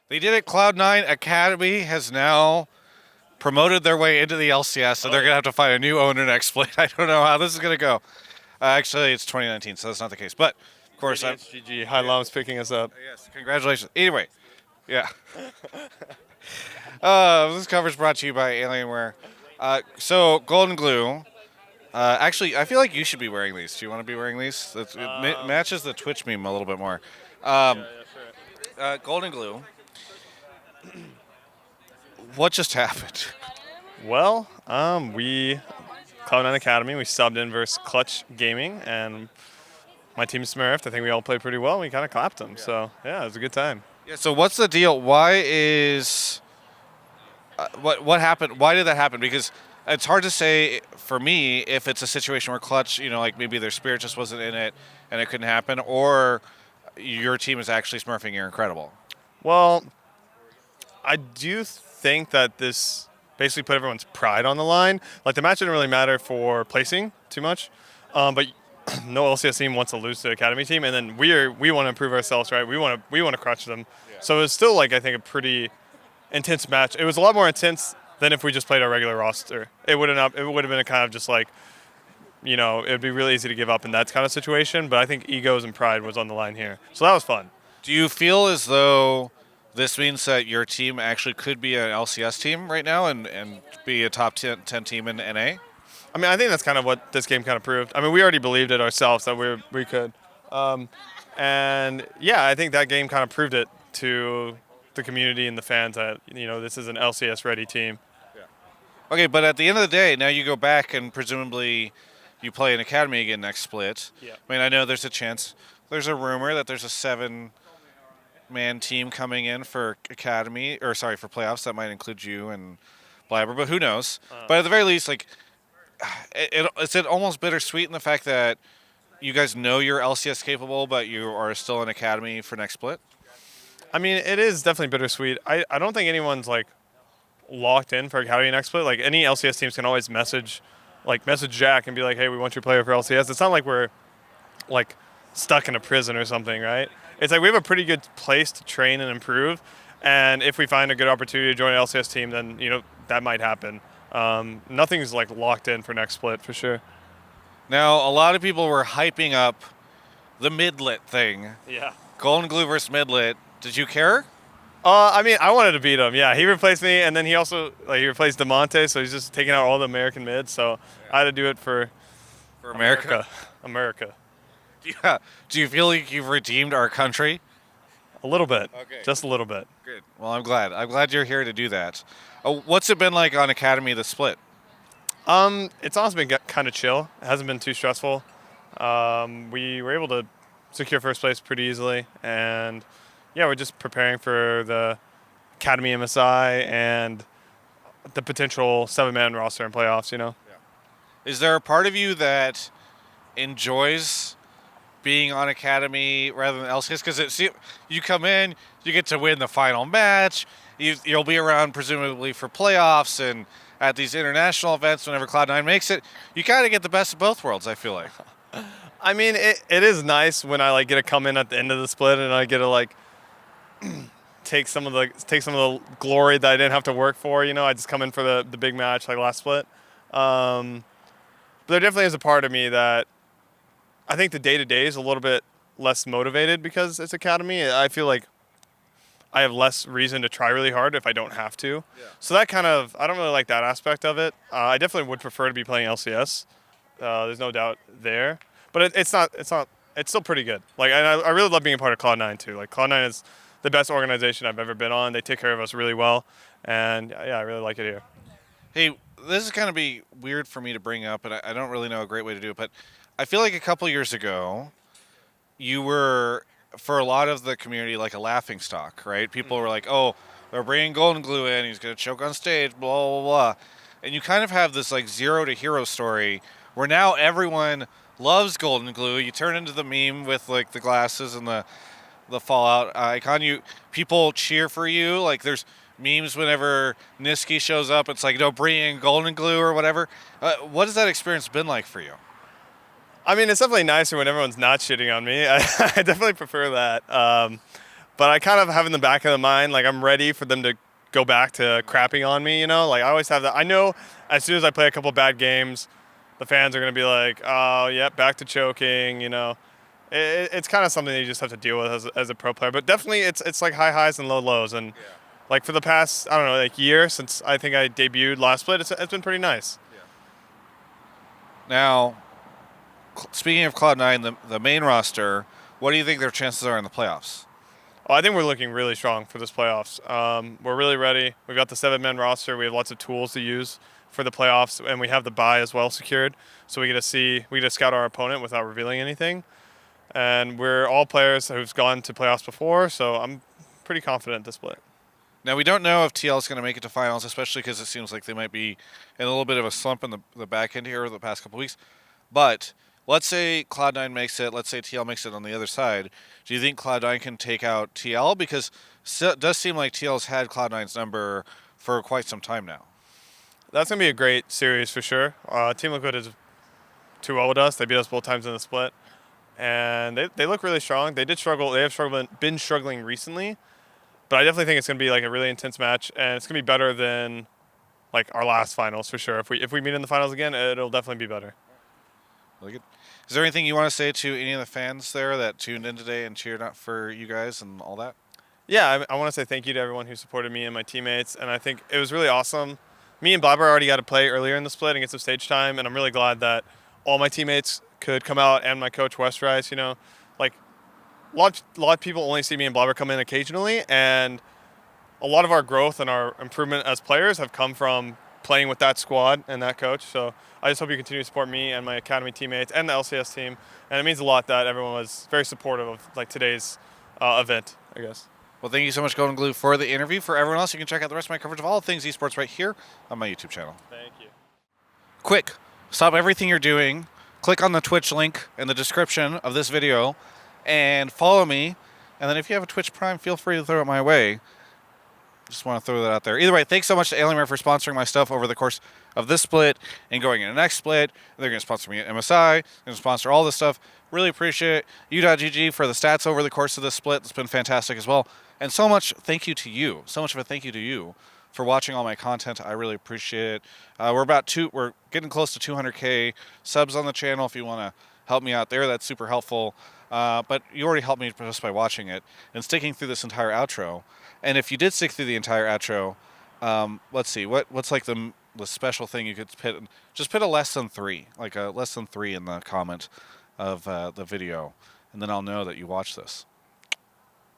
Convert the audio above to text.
They did it. Cloud9 Academy has now promoted their way into the LCS, so they're going to have to find a new owner next split. I don't know how this is going to go. Actually, it's 2019, so that's not the case. But, of course, I'm... GG. High Lum's picking us up. Yes, congratulations. Anyway, yeah. This coverage brought to you by Alienware. So, GoldenGlue. Actually, I feel like you should be wearing these. Do you want to be wearing these? It matches the Twitch meme a little bit more. GoldenGlue. What just happened? Well, we Cloud9 Academy. We subbed in versus Clutch Gaming, and my team smurfed. I think we all played pretty well. We kind of clapped them. So yeah, it was a good time. Yeah. So what's the deal? Why is what happened? Why did that happen? Because it's hard to say for me if it's a situation where Clutch, like maybe their spirit just wasn't in it and it couldn't happen, or your team is actually smurfing. You're incredible. Well, I do think that this basically put everyone's pride on the line. Like, the match didn't really matter for placing too much, but no LCS team wants to lose to the Academy team, and then we want to improve ourselves, right? We want to crush them. Yeah. So it was still, like, I think a pretty intense match. It was a lot more intense than if we just played our regular roster. It would have been a kind of just like, it would be really easy to give up in that kind of situation. But I think egos and pride was on the line here, so that was fun. Do you feel as though this means that your team actually could be an LCS team right now and be a top 10 team in NA? I mean, I think that's kind of what this game kind of proved. I mean, we already believed it ourselves that we could. And, yeah, I think that game kind of proved it to the community and the fans that, this is an LCS-ready team. Yeah. Okay, but at the end of the day, now you go back and presumably you play an Academy again next split. Yeah. I mean, I know there's a chance. There's a rumor that there's a 7-man team coming in for Academy, for playoffs. That might include you and Blabber, but who knows? But at the very least, like, it's almost bittersweet in the fact that you guys know you're LCS capable, but you are still in Academy for next split. I mean, it is definitely bittersweet. I don't think anyone's, like, locked in for Academy next split. Like, any LCS teams can always message Jack and be like, hey, we want your player for LCS. It's not like we're, like, stuck in a prison or something, right? It's like we have a pretty good place to train and improve, and if we find a good opportunity to join an LCS team, then, that might happen. Nothing's, like, locked in for next split, for sure. Now, a lot of people were hyping up the Midlet thing. Yeah. GoldenGlue versus Midlet. Did you care? I mean, I wanted to beat him. Yeah, he replaced me, and then he also he replaced DeMonte, so he's just taking out all the American mids. So I had to do it for America. America. Yeah. Do you feel like you've redeemed our country? A little bit. Okay. Just a little bit. Good. Well, I'm glad. I'm glad you're here to do that. What's it been like on Academy the split? It's honestly been kind of chill. It hasn't been too stressful. We were able to secure first place pretty easily, and yeah, we're just preparing for the Academy MSI and the potential 7-man roster in playoffs, Yeah. Is there a part of you that enjoys being on Academy rather than LCS? Because you come in, you get to win the final match, you'll be around presumably for playoffs and at these international events whenever Cloud9 makes it. You kind of get the best of both worlds, I feel like. I mean, it is nice when I get to come in at the end of the split and I get to take some of the glory that I didn't have to work for. I just come in for the big match like last split. But there definitely is a part of me that I think the day-to-day is a little bit less motivated because it's Academy. I feel like I have less reason to try really hard if I don't have to. Yeah. So that I don't really like that aspect of it. I definitely would prefer to be playing LCS. There's no doubt there. But it's still pretty good. I really love being a part of Cloud9 too. Cloud9 is the best organization I've ever been on. They take care of us really well. And yeah, I really like it here. Hey, this is going to be weird for me to bring up, and I don't really know a great way to do it, but I feel like a couple years ago, you were, for a lot of the community, like a laughing stock, right? People were like, oh, they're bringing GoldenGlue in, he's going to choke on stage, blah, blah, blah. And you kind of have this zero to hero story where now everyone loves GoldenGlue. You turn into the meme with the glasses and the Fallout icon. People cheer for you. There's memes whenever Niski shows up. It's bring in GoldenGlue or whatever. What has that experience been like for you? I mean, it's definitely nicer when everyone's not shitting on me. I definitely prefer that. But I kind of have in the back of the mind, like I'm ready for them to go back to crapping on me, you know? Like I always have that. I know as soon as I play a couple bad games, the fans are going to be like, oh, yep, back to choking, you know? It's kind of something that you just have to deal with as a pro player. But definitely it's like high highs and low lows. And like for the past, I don't know, like year since I think I debuted last split, it's been pretty nice. Now, speaking of Cloud9, the main roster, what do you think their chances are in the playoffs? Oh, I think we're looking really strong for this playoffs. We're really ready. We've got the 7-man roster. We have lots of tools to use for the playoffs, and we have the bye as well secured. So we get to scout our opponent without revealing anything. And we're all players who've gone to playoffs before, so I'm pretty confident this split. Now, we don't know if TL is going to make it to finals, especially because it seems like they might be in a little bit of a slump in the back end here over the past couple weeks. But let's say Cloud9 makes it. Let's say TL makes it on the other side. Do you think Cloud9 can take out TL? Because it does seem like TL's had Cloud9's number for quite some time now. That's going to be a great series for sure. Team Liquid is 2-0 with us. They beat us both times in the split. And they look really strong. They did struggle. They have been struggling recently. But I definitely think it's going to be like a really intense match. And it's going to be better than like our last finals for sure. If we meet in the finals again, it'll definitely be better. Really good. Is there anything you want to say to any of the fans there that tuned in today and cheered out for you guys and all that? Yeah, I want to say thank you to everyone who supported me and my teammates. And I think it was really awesome. Me and Blabber already got to play earlier in the split and get some stage time. And I'm really glad that all my teammates could come out and my coach West Rice, you know. Like a lot of people only see me and Blabber come in occasionally. And a lot of our growth and our improvement as players have come from playing with that squad and that coach. So I just hope you continue to support me and my academy teammates and the LCS team. And it means a lot that everyone was very supportive of like today's event, I guess. Well, thank you so much, GoldenGlue, for the interview. For everyone else, you can check out the rest of my coverage of all things esports right here on my YouTube channel. Thank you. Quick, stop everything you're doing. Click on the Twitch link in the description of this video and follow me. And then if you have a Twitch Prime, feel free to throw it my way. Just want to throw that out there. Either way, thanks so much to Alienware for sponsoring my stuff over the course of this split and going into the next split. They're going to sponsor me at MSI. They're going to sponsor all this stuff. Really appreciate it. U.GG for the stats over the course of this split. It's been fantastic as well. And so much thank you to you. So much of a thank you to you for watching all my content. I really appreciate it. We're getting close to 200K subs on the channel. If you want to help me out there, that's super helpful. But you already helped me just by watching it and sticking through this entire outro. And if you did stick through the entire outro, let's see, what's like the special thing you could put? Just put a less than 3, like a less than 3 in the comment of the video, and then I'll know that you watched this.